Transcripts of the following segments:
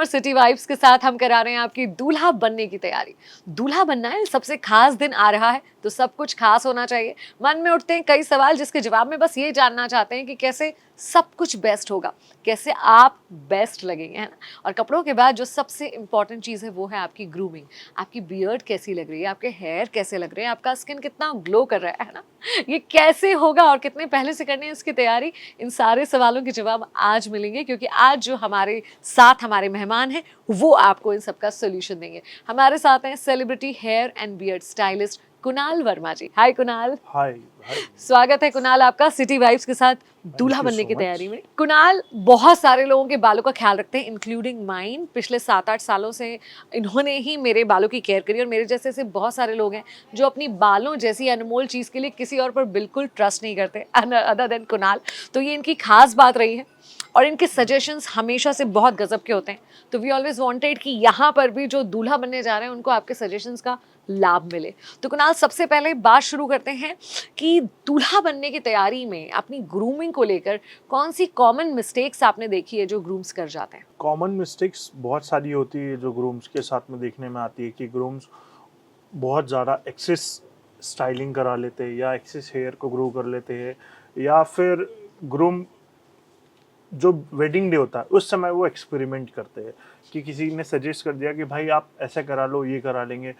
City vibes के साथ हम करा रहे हैं आपकी दूल्हा बनने की तैयारी। दूल्हा बनना है, सबसे खास दिन आ रहा है तो सब कुछ खास होना चाहिए। मन में उठते हैं कई सवाल जिसके जवाब में बस ये जानना चाहते हैं कि कैसे सब कुछ बेस्ट होगा, कैसे आप बेस्ट लगेंगे, है ना। और कपड़ों के बाद जो सबसे इंपॉर्टेंट चीज़ है वो है आपकी ग्रूमिंग। आपकी बियर्ड कैसी लग रही है, आपके हेयर कैसे लग रहे हैं, आपका स्किन कितना ग्लो कर रहा है ना। ये कैसे होगा और कितने पहले से करनी है इसकी तैयारी, इन सारे सवालों के जवाब आज मिलेंगे, क्योंकि आज जो हमारे साथ हमारे मेहमान हैं वो आपको इन सबका सोल्यूशन देंगे। हमारे साथ हैं celebrity hair and beard stylist Kunal Verma ji. Hi Kunal. Hi hi. स्वागत है कुणाल आपका सिटी वाइब्स के साथ दूल्हा बनने की तैयारी में। कुणाल बहुत सारे लोगों के बालों का ख्याल रखते हैं, इंक्लूडिंग माइन। पिछले 7-8 सालों से इन्होंने ही मेरे बालों की केयर करी और मेरे जैसे ऐसे बहुत सारे लोग हैं जो अपनी बालों जैसी अनमोल चीज़ के लिए किसी और पर बिल्कुल ट्रस्ट नहीं करते अदर देन कुणाल। तो ये इनकी खास बात रही है और इनके सजेशंस हमेशा से बहुत गजब के होते हैं। तो वी ऑलवेज वांटेड कि यहाँ पर भी जो दूल्हा बनने जा रहे हैं उनको आपके सजेशंस का लाभ मिले। तो कुणाल, सबसे पहले बात शुरू करते हैं कि दूल्हा बनने की तैयारी में अपनी ग्रूमिंग को लेकर कौन सी कॉमन मिस्टेक्स आपने देखी है जो ग्रूम्स कर जाते हैं? कॉमन मिस्टेक्स बहुत सारी होती है जो ग्रूम्स के साथ में देखने में आती है कि ग्रूम्स बहुत ज़्यादा एक्सेस स्टाइलिंग करा लेते हैं या एक्सेस हेयर को ग्रो कर लेते हैं, या फिर ग्रूम जो वेडिंग डे होता है उस समय वो एक्सपेरिमेंट करते हैं कि किसी ने सजेस्ट कर दिया कि भाई आप ऐसा करा लो, ये करा लेंगे।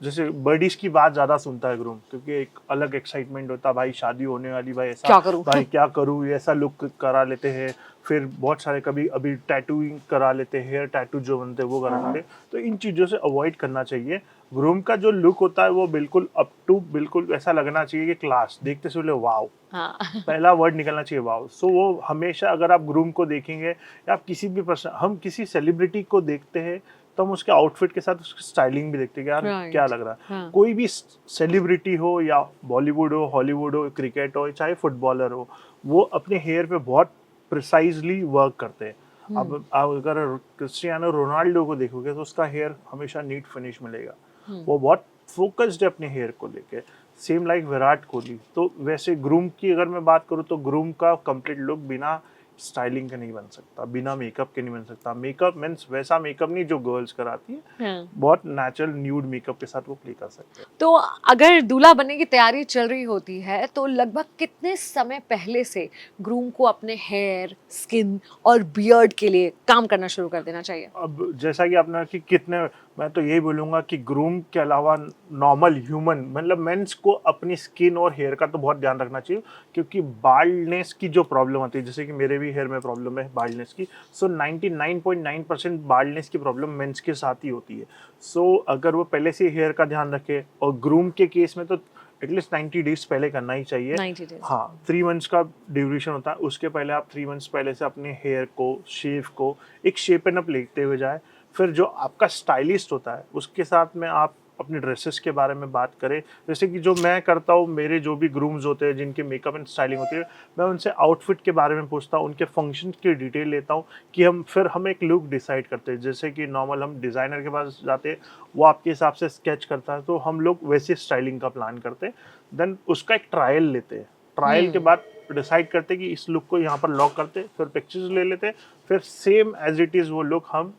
जैसे बर्डीज की बात ज़्यादा सुनता है ग्रूम, क्योंकि एक अलग एक्साइटमेंट होता है, भाई शादी होने वाली, भाई ऐसा क्या करूं? भाई क्या करूँ, ये ऐसा लुक करा लेते हैं। फिर बहुत सारे कभी अभी टैटूइंग करा लेते हैं, हेयर टैटू जो बनते हैं वो करा लेते हैं। तो इन चीज़ों से अवॉइड करना चाहिए। ग्रूम का जो लुक होता है वो बिल्कुल अप टू, बिल्कुल ऐसा लगना चाहिए कि क्लास, देखते से बोले वाओ, हाँ। पहला वर्ड निकलना चाहिए वाओ। सो वो हमेशा अगर आप ग्रूम को देखेंगे या आप किसी भी पर्सन, हम किसी सेलिब्रिटी को देखते हैं तो हम उसके आउटफिट के साथ उसकी स्टाइलिंग भी देखते हैं कि यार क्या राइट। लग रहा है। हाँ। कोई भी सेलिब्रिटी हो या बॉलीवुड हो, हॉलीवुड हो, क्रिकेट हो, चाहे फुटबॉलर हो, वो अपने हेयर पे बहुत प्रिसाइजली वर्क करते हैं। अब आप अगर क्रिस्टियानो रोनाल्डो को देखोगे तो उसका हेयर हमेशा नीट फिनिश मिलेगा, वो बहुत फोकस्ड है अपने हेयर को लेके। Same like Virat Kohli. तो वैसे ग्रूम की अगर मैं बात करूँ तो ग्रूम का कंप्लीट लुक बिना स्टाइलिंग के नहीं बन सकता, बिना मेकअप के नहीं बन सकता। मेकअप मीन्स वैसा मेकअप नहीं जो गर्ल्स कराती है, हाँ। बहुत नेचुरल न्यूड मेकअप के साथ वो प्ले कर सकते हैं। तो अगर दूल्हा बनने की तैयारी चल रही होती है तो लगभग कितने समय पहले से ग्रूम को अपने हेयर, स्किन और बियर्ड के लिए काम करना शुरू कर देना चाहिए? अब जैसा कि आपने कि कितने, मैं तो यही बोलूँगा कि ग्रूम के अलावा नॉर्मल ह्यूमन मतलब मेंस को अपनी स्किन और हेयर का तो बहुत ध्यान रखना चाहिए, क्योंकि बाल्डनेस की जो प्रॉब्लम आती है, जैसे कि मेरे भी हेयर में प्रॉब्लम है बाल्डनेस की। सो 99.9% बाल्डनेस की प्रॉब्लम मेंस के साथ ही होती है। सो अगर वो पहले से हेयर का ध्यान रखे, और ग्रूम के केस में तो एटलीस्ट 90 डेज पहले करना ही चाहिए। 90 डेज। हाँ, 3 मंथ्स का ड्यूरेशन होता है, उसके पहले आप 3 मंथ्स पहले से अपने हेयर को, शेव को एक शेप एंड अप लेते हुए जाए। फिर जो आपका स्टाइलिस्ट होता है उसके साथ में आप अपने ड्रेसेस के बारे में बात करें। जैसे कि जो मैं करता हूँ, मेरे जो भी ग्रूम्स होते हैं जिनके मेकअप एंड स्टाइलिंग होती है, मैं उनसे आउटफिट के बारे में पूछता हूँ, उनके फंक्शन की डिटेल लेता हूँ कि हम एक लुक डिसाइड करते हैं। जैसे कि नॉर्मल हम डिज़ाइनर के पास जाते हैं, वो आपके हिसाब से स्केच करता है, तो हम लोग वैसे स्टाइलिंग का प्लान करते हैं। देन उसका एक ट्रायल लेते हैं, ट्रायल के बाद डिसाइड करते हैं कि इस लुक को यहाँ पर लॉक करते हैं, फिर पिक्चर्स ले लेते हैं, फिर सेम एज इट इज़ वो लुक हम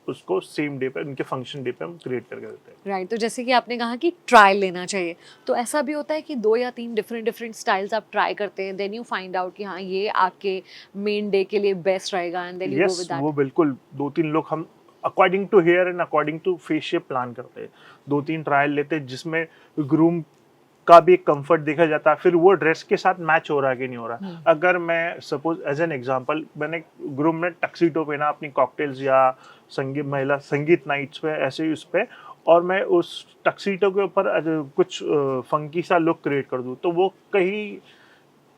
उसको सेम डे पे, उनके फंक्शन डे पे हम क्रिएट करके देते हैं। राइट। तो जैसे कि आपने कहा कि ट्रायल लेना चाहिए, तो ऐसा भी होता है कि 2 या 3 डिफरेंट स्टाइल्स आप ट्राई करते हैं, देन यू फाइंड आउट कि हाँ ये आपके मेन डे के लिए बेस्ट रहेगा and then you go yes, with वो दैट। बिल्कुल 2-3 लुक हम according to hair and according to face shape plan करते हैं। 2-3 ट्रायल लेते हैं जिसमें ग्रूम का भी एक कंफर्ट देखा जाता है, फिर वो ड्रेस के साथ मैच हो रहा है कि नहीं हो रहा है। अगर मैं सपोज एज एन एग्जांपल, मैंने ग्रूम ने टक्सीडो पहना अपनी कॉकटेल्स या महिला संगीत नाइट्स पे, ऐसे ही उस पे, और मैं उस टक्सीडो के ऊपर कुछ फंकी सा लुक क्रिएट कर दूं, तो वो कहीं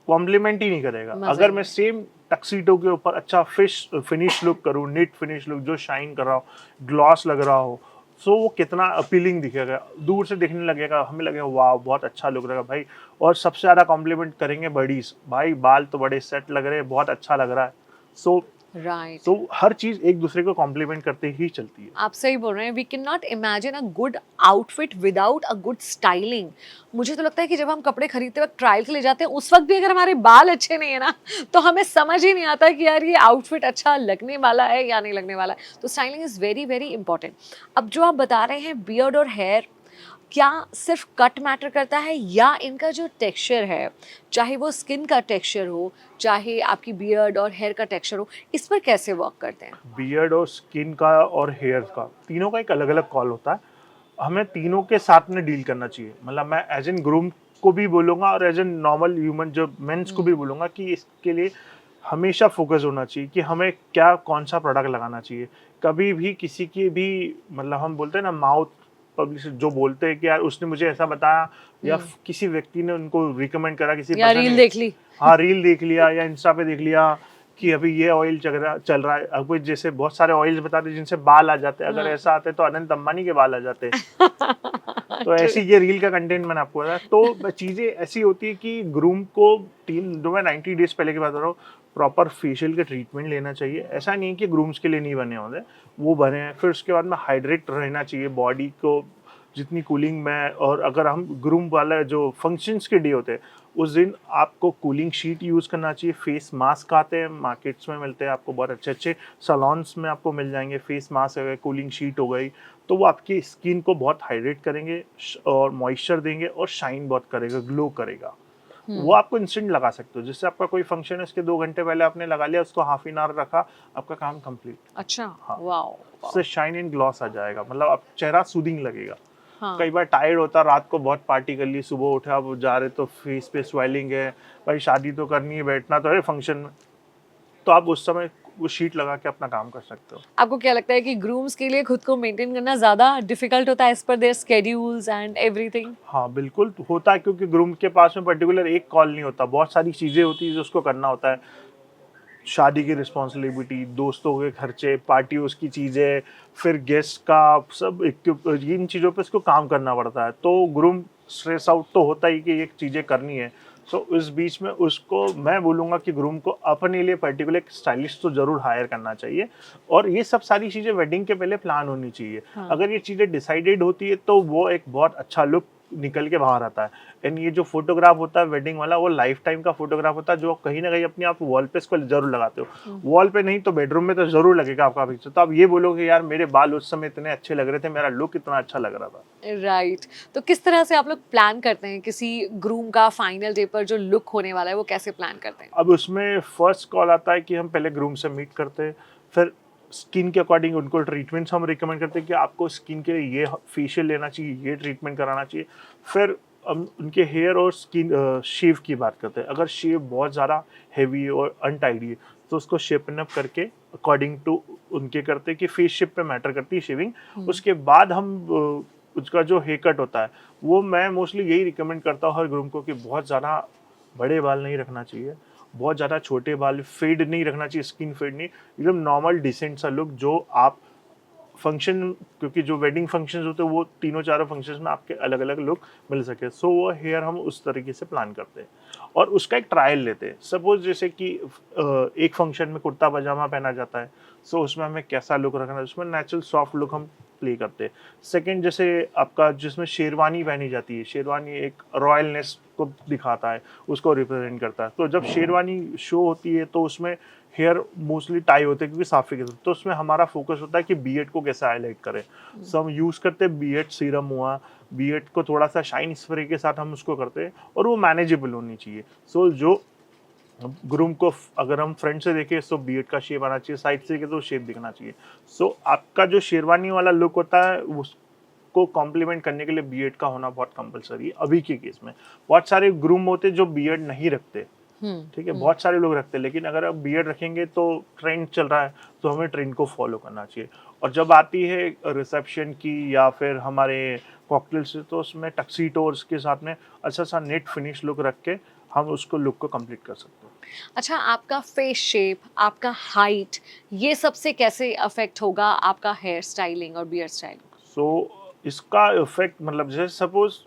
कॉम्प्लीमेंट ही नहीं करेगा। मजा अगर ही मैं नहीं। सेम टक्सीडो के ऊपर अच्छा फिनिश लुक करूँ, नीट फिनिश लुक जो शाइन कर रहा हो, ग्लॉस लग रहा हो, सो वो कितना अपीलिंग दिखेगा, दूर से देखने लगेगा, हमें लगेगा वाह बहुत अच्छा लुक रहा है भाई। और सबसे ज़्यादा कॉम्प्लीमेंट करेंगे बडीज, भाई बाल तो बड़े सेट लग रहे हैं, बहुत अच्छा लग रहा है। सो राइट। तो हर चीज एक दूसरे को कॉम्प्लीमेंट करते ही चलती है। आप सही बोल रहे हैं, we can not imagine a good outfit without a good styling. मुझे तो लगता है कि जब हम कपड़े खरीदते वक्त ट्रायल के लिए जाते हैं, उस वक्त भी अगर हमारे बाल अच्छे नहीं है ना, तो हमें समझ ही नहीं आता कि यार ये आउटफिट अच्छा लगने वाला है या नहीं लगने वाला है। तो styling is very very important. अब जो आप बता रहे हैं बियर्ड और हेयर, क्या सिर्फ कट मैटर करता है या इनका जो टेक्सचर है, चाहे वो स्किन का टेक्सचर हो, चाहे आपकी बियर्ड और हेयर का टेक्सचर हो, इस पर कैसे वर्क करते हैं? बियर्ड और स्किन का और हेयर का, तीनों का एक अलग अलग कॉल होता है। हमें तीनों के साथ में डील करना चाहिए। मतलब मैं एज एन ग्रूम को भी बोलूँगा और एज एन नॉर्मल ह्यूमन जो मेंस को भी बोलूँगा कि इसके लिए हमेशा फोकस होना चाहिए कि हमें क्या कौन सा प्रोडक्ट लगाना चाहिए। कभी भी किसी की भी, मतलब हम बोलते हैं ना माउथ पब्लिसिटी, जो बोलते हैं कि यार उसने मुझे ऐसा बताया या किसी व्यक्ति ने उनको रिकमेंड करा, किसी या पर्सन रील ने, देख ली। हाँ रील देख लिया या इंस्टा पे देख लिया कि अभी ये ऑयल चल रहा है। अब कोई जैसे बहुत सारे ऑयल्स बताते हैं जिनसे बाल आ जाते हैं, अगर हाँ। ऐसा आते तो अनंत अंबानी के बाल आ जाते हैं। तो True. ऐसी ये रील का कंटेंट मैंने आपको बताया। तो चीज़ें ऐसी होती है कि ग्रूम को तीन, जो मैं 90 डेज पहले की बात कर रहा हूँ, प्रॉपर फेशियल का ट्रीटमेंट लेना चाहिए। ऐसा नहीं है कि ग्रूम्स के लिए नहीं बने होते, वो बने हैं। फिर उसके बाद में हाइड्रेट रहना चाहिए बॉडी को, जितनी कूलिंग में। और अगर हम ग्रूम वाला जो फंक्शंस के डे होते हैं उस दिन आपको कूलिंग शीट यूज़ करना चाहिए। फेस मास्क आते हैं, मार्केट्स में मिलते हैं आपको, बहुत अच्छे अच्छे सलॉन्स में आपको मिल जाएंगे। फेस मास्क हो गए, कूलिंग शीट हो गई, तो वो आपकी स्किन को बहुत हाइड्रेट करेंगे और मॉइस्चर देंगे और शाइन बहुत करेगा, ग्लो करेगा। वो आपको इंस्टेंट लगा सकते हो। जिससे आपका कोई फंक्शन है उसके 2 घंटे पहले आपने लगा लिया, उसको हाफ एन आवर रखा, आपका काम कंप्लीट। अच्छा। हाँ, वाओ। उससे शाइन एंड ग्लॉस आ जाएगा, मतलब आप चेहरा सूदिंग लगेगा। हाँ। कई बार टायर्ड होता, रात को बहुत पार्टी कर ली, सुबह उठे आप जा रहे तो फेस पे स्वेलिंग है, भाई शादी तो करनी है, बैठना तो है फंक्शन में, तो आप उस समय वो शीट लगा के अपना काम कर सकते हो। आपको क्या लगता है कि ग्रूम्स के लिए खुद को मेंटेन करना ज्यादा डिफिकल्ट होता है as per there schedules and everything? हाँ बिल्कुल होता है, क्योंकि ग्रूम के पास में पर्टिकुलर एक कॉल नहीं होता, बहुत सारी चीज़ें होती है जो उसको करना होता है। शादी की रिस्पॉन्सिबिलिटी, दोस्तों के खर्चे, पार्टियों की चीज़ें, फिर गेस्ट का सब इन चीज़ों पे उसको काम करना पड़ता है। तो ग्रूम स्ट्रेस आउट तो होता ही कि ये चीज़ें करनी है। सो इस बीच में उसको मैं बोलूँगा कि ग्रूम को अपने लिए पर्टिकुलर एक स्टाइलिस्ट तो ज़रूर हायर करना चाहिए। और ये सब सारी चीज़ें वेडिंग के पहले प्लान होनी चाहिए। हाँ। अगर ये चीज़ें डिसाइडेड होती है तो वो एक बहुत अच्छा लुक निकल के बाहर आता है। एंड ये जो फोटोग्राफ होता है वेडिंग वाला, वो लाइफ टाइम का फोटोग्राफ होता है, जो कहीं ना कहीं अपने आप वॉल पे इसको जरूर लगाते हो। वॉल पे नहीं तो बेडरूम में तो जरूर लगेगा आपका पिक्चर। तो आप ये बोलोगे यार मेरे बाल उस समय इतने अच्छे लग रहे थे, मेरा लुक इतना अच्छा लग रहा था। राइट। तो किस तरह से आप लोग प्लान करते हैं किसी ग्रूम का फाइनल डे पर जो लुक होने वाला है, वो कैसे प्लान करते हैं? अब उसमें फर्स्ट कॉल आता है कि हम पहले ग्रूम से मीट करते हैं, फिर स्किन के अकॉर्डिंग उनको ट्रीटमेंट्स हम रिकमेंड करते हैं कि आपको स्किन के लिए ये फेशियल लेना चाहिए, ये ट्रीटमेंट कराना चाहिए। फिर हम उनके हेयर और स्किन शेव की बात करते हैं। अगर शेव बहुत ज़्यादा हैवी और अनटाइडी है तो उसको शेपन अप करके अकॉर्डिंग टू उनके करते हैं कि फेस शेप पे मैटर करती है शेविंग। उसके बाद हम उसका जो हेयर कट होता है वो मैं मोस्टली यही रिकमेंड करता हूँ हर ग्रूम को कि बहुत ज़्यादा बड़े बाल नहीं रखना चाहिए, बहुत ज़्यादा छोटे बाल, फेड नहीं रखना चाहिए, स्किन फेड नहीं, एकदम नॉर्मल डिसेंट सा लुक जो आप फंक्शन, क्योंकि जो वेडिंग फंक्शंस होते हैं वो तीनों चारों फंक्शंस में आपके अलग अलग लुक मिल सके। सो वो हेयर हम उस तरीके से प्लान करते हैं और उसका एक ट्रायल लेते हैं। सपोज जैसे कि एक फंक्शन में कुर्ता पजामा पहना जाता है, सो उसमें हमें कैसा लुक रखना है, उसमें नेचुरल सॉफ्ट लुक हम प्ले करते हैं। सेकंड, जैसे आपका जिसमें शेरवानी पहनी जाती है, शेरवानी एक रॉयलनेस को दिखाता है, उसको रिप्रेजेंट करता है। तो जब शेरवानी शो होती है तो उसमें हेयर मोस्टली टाई होते हैं क्योंकि साफे के, तो उसमें हमारा फोकस होता है कि बीएड को कैसे हाईलाइट करें। सो हम यूज़ करते हैं बीएड सीरम हुआ, बीएड को थोड़ा सा शाइन स्प्रे के साथ हम उसको करते हैं और वो मैनेजेबल होनी चाहिए। सो जो ग्रूम को अगर हम फ्रंट से देखें तो बीएड का शेप आना चाहिए, साइड से देखें तो शेप दिखना चाहिए। सो आपका जो शेरवानी वाला लुक होता है उसको कॉम्प्लीमेंट करने के लिए बीएड का होना बहुत कंपलसरी है। अभी के केस में बहुत सारे ग्रूम होते हैं जो बीएड नहीं रखते, ठीक है, बहुत सारे लोग रखते हैं, लेकिन अगर आप बीएड रखेंगे तो ट्रेंड चल रहा है तो हमें ट्रेंड को फॉलो करना चाहिए। और जब आती है रिसेप्शन की या फिर हमारे कॉकटेल से, तो उसमें टक्सीटोर्स के साथ में अच्छा सा नेट फिनिश लुक रख के हम उसको लुक को कंप्लीट कर सकते हैं। अच्छा, आपका फेस शेप, आपका हाइट, ये सबसे कैसे अफेक्ट होगा आपका हेयर स्टाइलिंग और बियर्ड स्टाइलिंग? सो इसका इफेक्ट, मतलब जैसे सपोज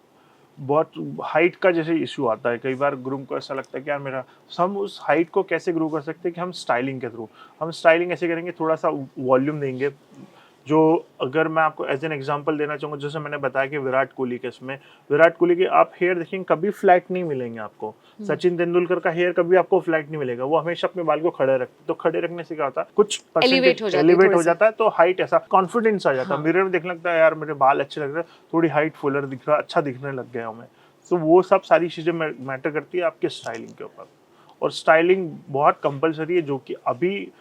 बहुत हाइट का जैसे इशू आता है, कई बार ग्रूम को ऐसा लगता है कि यार मेरा, हम उस हाइट को कैसे ग्रो कर सकते हैं कि हम स्टाइलिंग के थ्रू, हम स्टाइलिंग ऐसे करेंगे, थोड़ा सा वॉल्यूम देंगे। जो अगर मैं आपको एज एन एग्जांपल देना चाहूँगा, जैसे मैंने बताया कि विराट कोहली के इसमें, विराट कोहली के आप हेयर देखेंगे कभी फ्लैट नहीं मिलेंगे आपको। सचिन तेंदुलकर का हेयर कभी आपको फ्लैट नहीं मिलेगा, वो हमेशा अपने बाल को खड़े रखते, तो खड़े रखने से क्या होता है, कुछ एलिवेट परसेंटेज हो जाती है एलिवेट थोड़े हो से। जाता है, तो हाइट ऐसा कॉन्फिडेंस आ जाता है, हाँ। मिरर में देखने लगता है यार मेरे बाल अच्छे लग रहे हैं, थोड़ी हाइट फुलर दिख रहा, अच्छा दिखने लग गया हूँ मैं। तो वो सब सारी चीज़ें मैटर करती है आपके स्टाइलिंग के ऊपर। और स्टाइलिंग बहुत कंपलसरी है, जो कि अभी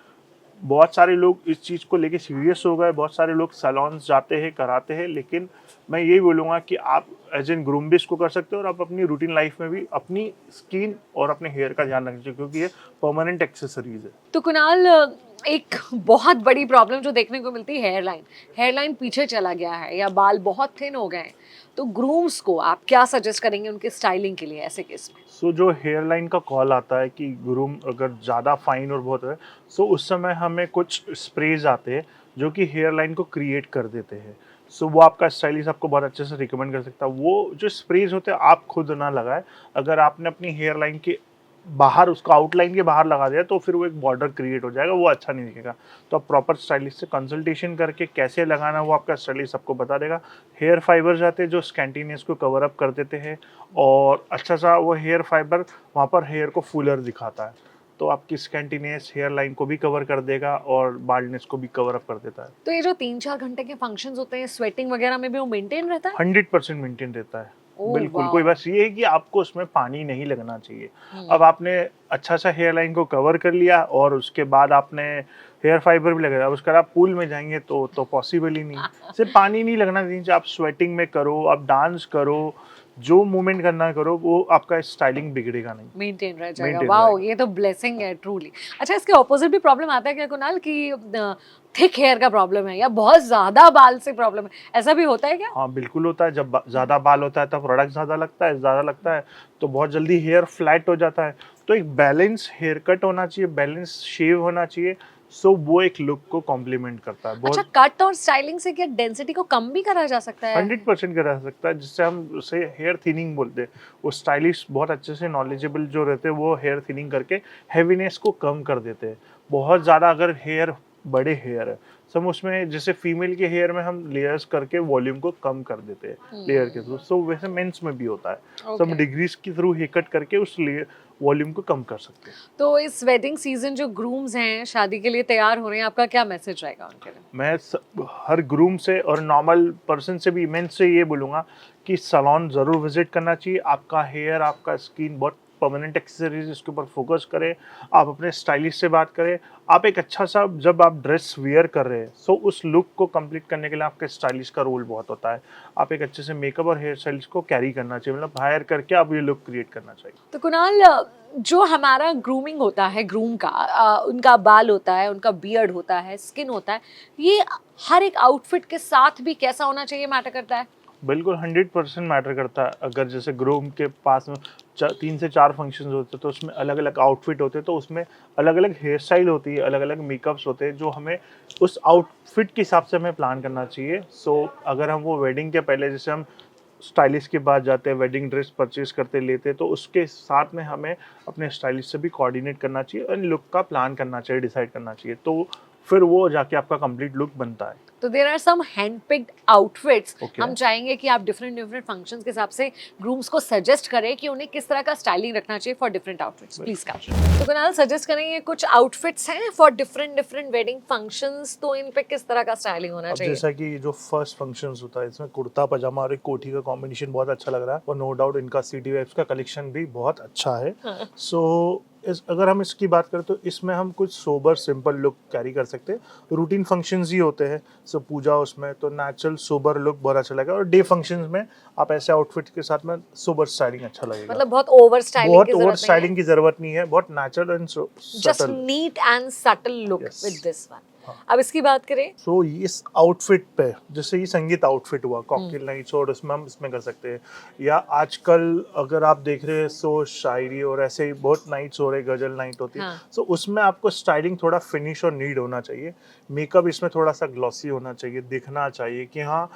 बहुत सारे लोग इस चीज़ को लेके सीरियस हो गए, बहुत सारे लोग सैलून्स जाते हैं, कराते हैं, लेकिन मैं यही बोलूँगा कि आप एज एन ग्रूम भी इसको कर सकते हो, और आप अपनी रूटीन लाइफ में भी अपनी स्किन और अपने हेयर का ध्यान रखना चाहिए, क्योंकि ये परमानेंट एक्सेसरीज है। तो कुणाल, एक बहुत बड़ी प्रॉब्लम जो देखने को मिलती है, हेयरलाइन। हेयरलाइन पीछे चला गया है या बाल बहुत थिन हो गए हैं, तो ग्रूम्स को आप क्या सजेस्ट करेंगे उनके स्टाइलिंग के लिए ऐसे केस में? सो जो हेयर लाइन का कॉल आता है कि ग्रूम अगर ज़्यादा फाइन और बहुत है, सो उस समय हमें कुछ स्प्रेज आते हैं जो कि हेयर लाइन को क्रिएट कर देते हैं। सो वो आपका स्टाइलिस्ट आपको बहुत अच्छे से रिकमेंड कर सकता है। वो जो स्प्रेज होते हैं आप खुद ना लगाएं। अगर आपने अपनी हेयर लाइन के बाहर, उसको आउटलाइन के बाहर लगा दिया, तो फिर वो एक बॉर्डर क्रिएट हो जाएगा, वो अच्छा नहीं दिखेगा। तो आप प्रॉपर स्टाइलिस्ट से कंसल्टेशन करके कैसे लगाना, वो आपका स्टाइलिस्ट आपको बता देगा। हेयर फाइबर्स आते हैं जो स्कैंटीनेस को कवर अप कर देते हैं, और अच्छा सा वो हेयर फाइबर वहाँ पर हेयर को फुलर दिखाता है, तो आपकी स्कैंटीनेस हेयर लाइन को भी कवर कर देगा और बाल्डनेस को भी कवर अप कर देता है। तो ये जो 3-4 घंटे के फंक्शंस होते हैं, स्वेटिंग वगैरह में भी वो मेंटेन रहता है? 100% मेंटेन रहता है। ओह बिल्कुल, कोई वाओ! बस ये है कि आपको उसमें पानी नहीं लगना चाहिए। हुँ। अब आपने अच्छा सा हेयर लाइन को कवर कर लिया, और उसके बाद आपने हेयर फाइबर भी लगाया, अब उसके बाद आप पूल में जाएँगे तो पॉसिबल ही नहीं। सिर्फ पानी नहीं लगना चाहिए, आप स्वेटिंग में करो, आप डांस करो, जो मूवमेंट करना है करो, वो आपका स्टाइलिंग बिगड़ेगा नहीं, मेंटेन रह जाएगा। Maintain wow! रहेगा। ये तो ब्लेसिंग है ट्रूली। अच्छा, इसके ऑपोजिट भी प्रॉब्लम आता है क्या कुणाल, कि थिक हेयर का प्रॉब्लम है या बहुत ज़्यादा बाल से प्रॉब्लम है, ऐसा भी होता है क्या? हाँ, बिल्कुल होता है। जब ज़्यादा बाल होता है तब प्रोडक्ट ज़्यादा लगता है तो बहुत जल्दी हेयर फ्लैट हो जाता है। तो एक बैलेंस हेयर कट होना चाहिए, बैलेंस शेव होना चाहिए, सो वो एक लुक को कॉम्प्लीमेंट करता है। अच्छा, बहुत कट और स्टाइलिंग से क्या डेंसिटी को कम भी करा जा सकता है? 100% करा सकता है, जिससे हम उसे हेयर थिनिंग बोलते हैं। वो स्टाइलिस्ट बहुत अच्छे से नॉलेजेबल जो रहते हैं, वो हेयर थिनिंग करके हेवीनेस को कम कर देते हैं। बहुत ज़्यादा अगर हेयर, बड़े हेयर है, तो हम उसमें जैसे फीमेल के हेयर में हम लेयर्स करके वॉल्यूम को कम कर देते हैं लेयर के थ्रू। सो वैसे मेंस में भी होता है, सो हम ओके। डिग्रीज के थ्रू हेयर कट करके उस लेयर वॉल्यूम को कम कर सकते हैं। तो इस वेडिंग सीजन जो ग्रूम्स हैं, शादी के लिए तैयार हो रहे हैं, आपका क्या मैसेज रहेगा उनके लिए? मैं हर ग्रूम से और नॉर्मल पर्सन से भी, मेंस से ये बोलूँगा कि सैलून ज़रूर विजिट करना चाहिए। आपका हेयर, आपका स्किन बहुत परमानेंट एक्सेसरीज, इसके ऊपर फोकस करें। आप अपने स्टाइलिस्ट से बात करें। आप एक अच्छा सा, जब आप ड्रेस वियर कर रहे हैं, सो उस लुक को कंप्लीट करने के लिए आपके स्टाइलिस्ट का रोल बहुत होता है। आप एक अच्छे से मेकअप और हेयर स्टाइलिस्ट को कैरी करना चाहिए, मतलब हायर करके आप ये लुक क्रिएट करना चाहिए। तो कुणाल, जो हमारा ग्रूमिंग होता है, ग्रूम का उनका बाल होता है, उनका बियर्ड होता है, स्किन होता है, ये हर एक आउटफिट के साथ भी कैसा होना चाहिए मैटर करता है? बिल्कुल 100% मैटर करता है। अगर जैसे ग्रूम के पास में 3 से 4 फंक्शंस होते हैं, तो उसमें अलग-अलग आउटफिट होते हैं, तो उसमें अलग-अलग हेयर स्टाइल होती है, अलग-अलग मेकअप्स होते हैं, जो हमें उस आउटफिट के हिसाब से हमें प्लान करना चाहिए। सो अगर हम वो वेडिंग के पहले, जैसे हम स्टाइलिस्ट के पास जाते हैं, वेडिंग ड्रेस परचेज़ करते लेते हैं, तो उसके साथ में हमें अपने स्टाइलिस्ट से भी कोऑर्डिनेट करना चाहिए और लुक का प्लान करना चाहिए, डिसाइड करना चाहिए। तो फिर वो जाके आपका कंप्लीट लुक बनता है। तो there are some hand picked outfits. Okay. हम चाहेंगे कि आप डिफरेंट डिफरेंट फंक्शंस के हिसाब से ग्रूम्स को सजेस्ट करें कि उन्हें किस तरह का स्टाइलिंग रखना चाहिए for different outfits. Please come. तो कुणाल, सजेस्ट करेंगे कुछ आउटफिट्स हैं for different different wedding functions, तो इन पे किस तरह का स्टाइलिंग होना अब चाहिए? जैसा कि जो फर्स्ट फंक्शंस होता है, इसमें कुर्ता पजामा और एक कोटी का कॉम्बिनेशन बहुत अच्छा लग रहा है, और नो डाउट इनका सिटी वेब्स का कलेक्शन भी बहुत अच्छा है। हाँ। सो अगर हम इसकी बात करें, तो इसमें हम कुछ सोबर सिंपल लुक कैरी कर सकते हैं। रूटीन फंक्शंस ही होते हैं, सो पूजा उसमें तो नेचुरल सोबर लुक बहुत अच्छा लगेगा, और डे फंक्शंस में आप ऐसे आउटफिट के साथ में सोबर स्टाइलिंग अच्छा लगेगा। मतलब बहुत ओवर स्टाइलिंग बहुत की ओवर जरूरत नहीं है, स्टाइलिंग की जरूरत नहीं है, बहुत natural and just subtle. Neat and subtle look yes. With this one. हाँ। अब इसकी बात करें। सो इस आउटफिट पे, जैसे ये संगीत आउटफिट हुआ, हम्म। कॉकटेल नाइट्स, और इसमें हम इसमें कर सकते हैं। या आजकल अगर आप देख रहे हैं, सो शायरी और ऐसे ही बहुत नाइट्स हो रहे, गजल नाइट होती है, हाँ। सो उसमें आपको स्टाइलिंग थोड़ा फिनिश और नीड होना चाहिए। मेकअप इसमें थोड़ा सा ग्लॉसी होना चाहिए, दिखना चाहिए कि हाँ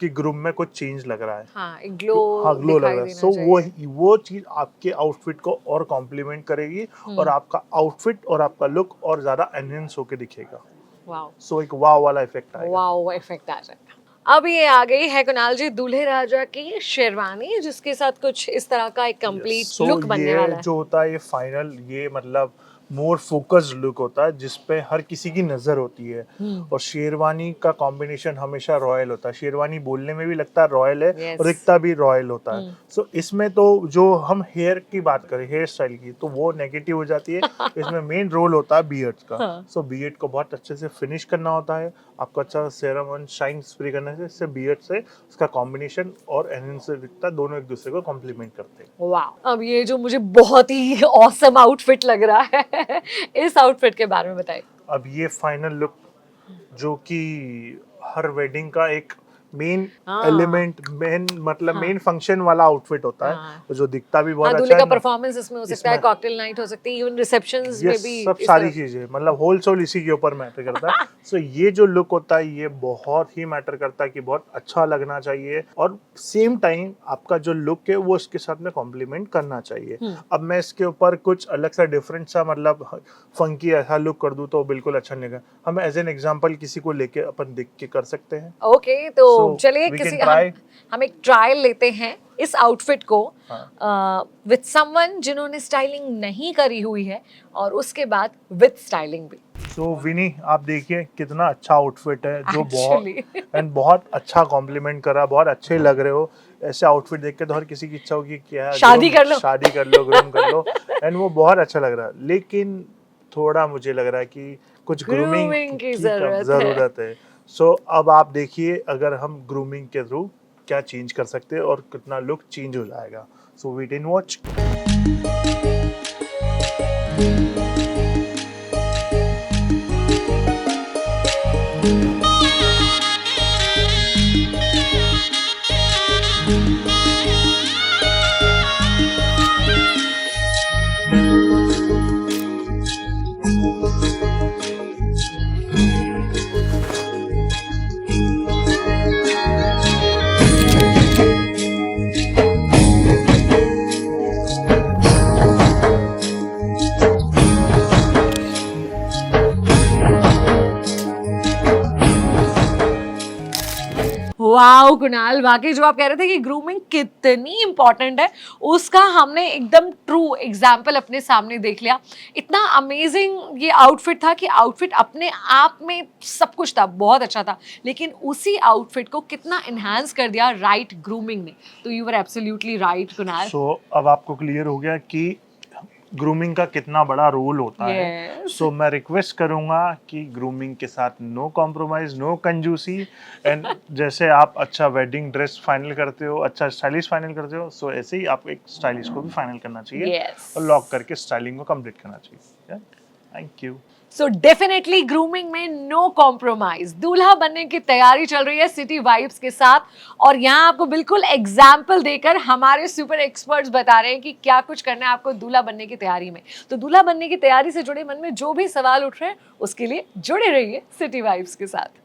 कि ग्रूम में कुछ चेंज लग रहा है, हाँ, एक ग्लो हाँ ग्लो लग दिखाई रहा है, देना सो चाहिए। वो चीज आपके आउटफिट को और कॉम्प्लीमेंट करेगी और आपका आउटफिट और आपका लुक और ज्यादा एनहेंस होके दिखेगा। वाओ, सो एक वाव वाला इफेक्ट आएगा। वाओ इफेक्ट आ जाएगा। अब ये आ गई है कुणाल जी दूल्हे राजा की शेरवानी, जिसके साथ कुछ इस तरह का एक कंप्लीट सो लुक बनने वाला ये है। जो होता है ये फाइनल, ये मतलब मोर फोकस्ड लुक होता है जिसपे हर किसी की नजर होती है। और शेरवानी का कॉम्बिनेशन हमेशा रॉयल होता है, शेरवानी बोलने में भी लगता है रॉयल है और यस। दिखता भी रॉयल होता है। सो इसमें तो जो हम हेयर की बात करें, हेयर स्टाइल की, तो वो नेगेटिव हो जाती है। इसमें मेन रोल होता है बियर्ड का। हाँ। सो बियर्ड को बहुत अच्छे से फिनिश करना होता है, आपको अच्छा सेरम और शाइन स्प्रे करने से इससे बियर्ड से उसका कॉम्बिनेशन और एनहेंस दिखता है, दोनों एक दूसरे को कॉम्प्लीमेंट करते हैं। वाह, अब ये जो मुझे बहुत ही ऑसम आउटफिट लग रहा है इस आउटफिट के बारे में बताइए। अब ये फाइनल लुक जो कि हर वेडिंग का एक मेन हाँ, एलिमेंट, मेन मतलब हाँ, मेन फंक्शन वाला आउटफिट होता है, हाँ, जो दिखता भी बहुत हाँ, अच्छा दूल्हे का है ना। परफॉर्मेंस इसमें हो सकता है, इसमें कॉकटेल नाइट हो सकती है, इवन रिसेप्शंस ये में भी सब इस सारी तरह। चीजें मतलब होल सोल इसी के ऊपर मैटर करता है। सो ये जो लुक होता है ये बहुत ही मैटर करता है कि बहुत अच्छा लगना चाहिए और सेम टाइम आपका जो लुक है वो इसके साथ में कॉम्प्लीमेंट करना चाहिए। अब मैं इसके ऊपर कुछ अलग सा डिफरेंट सा मतलब फंकी ऐसा लुक कर दूं तो बिल्कुल अच्छा नहीं लगेगा। हम एज एन एग्जांपल किसी को लेके अपन देख के कर सकते हैं। ओके, तो सो चलिए वी किसी कैन ट्राई। हम एक ट्रायल लेते हैं इस आउटफिट को हाँ। विद समवन जिन्होंने स्टाइलिंग नहीं करी हुई है, और उसके बाद विद स्टाइलिंग भी। सो विनी आप देखिए कितना अच्छा आउटफिट है, जो बहुत एक्चुअली एंड बहुत अच्छा कॉम्प्लीमेंट कर रहा है, बहुत अच्छे लग रहे हो। ऐसे आउटफिट देख के तो हर किसी की इच्छा होगी कि यार शादी कर लो। शादी कर लो, ग्रूम कर लो। एंड वो बहुत अच्छा लग रहा है, लेकिन थोड़ा मुझे लग रहा है कि कुछ ग्रूमिंग ग्रूमिंग की की कम जरूरत है। ज़रूरत है। सो अब आप देखिए अगर हम ग्रूमिंग के थ्रू क्या चेंज कर सकते हैं और कितना लुक चेंज हो जाएगा। So wait and watch. Wow Kunal, वाकई जो आप कह रहे थे कि ग्रूमिंग कितनी इंपॉर्टेंट है, उसका हमने एकदम ट्रू एग्जाम्पल अपने सामने देख लिया। इतना अमेजिंग ये आउटफिट था कि आउटफिट अपने आप में सब कुछ था, बहुत अच्छा था, लेकिन उसी आउटफिट को कितना इनहांस कर दिया राइट ग्रूमिंग ने। तो you were absolutely right Kunal. So अब आपको क्लियर हो गया कि ग्रूमिंग का कितना बड़ा रोल होता है। यस। सो मैं रिक्वेस्ट करूंगा कि ग्रूमिंग के साथ नो कॉम्प्रोमाइज, नो कंजूसी। एंड जैसे आप अच्छा वेडिंग ड्रेस फाइनल करते हो, अच्छा स्टाइलिश फाइनल करते हो, सो ऐसे ही आप एक स्टाइलिश को भी फाइनल करना चाहिए यस। और लॉक करके स्टाइलिंग को कंप्लीट करना चाहिए। Thank you. So definitely grooming में नो कॉम्प्रोमाइज। दूल्हा बनने की तैयारी चल रही है सिटी वाइब्स के साथ, और यहाँ आपको बिल्कुल एग्जाम्पल देकर हमारे सुपर एक्सपर्ट्स बता रहे हैं कि क्या कुछ करना है आपको दूल्हा बनने की तैयारी में। तो दूल्हा बनने की तैयारी से जुड़े मन में जो भी सवाल उठ रहे हैं उसके लिए जुड़े रहिए सिटी वाइब्स के साथ।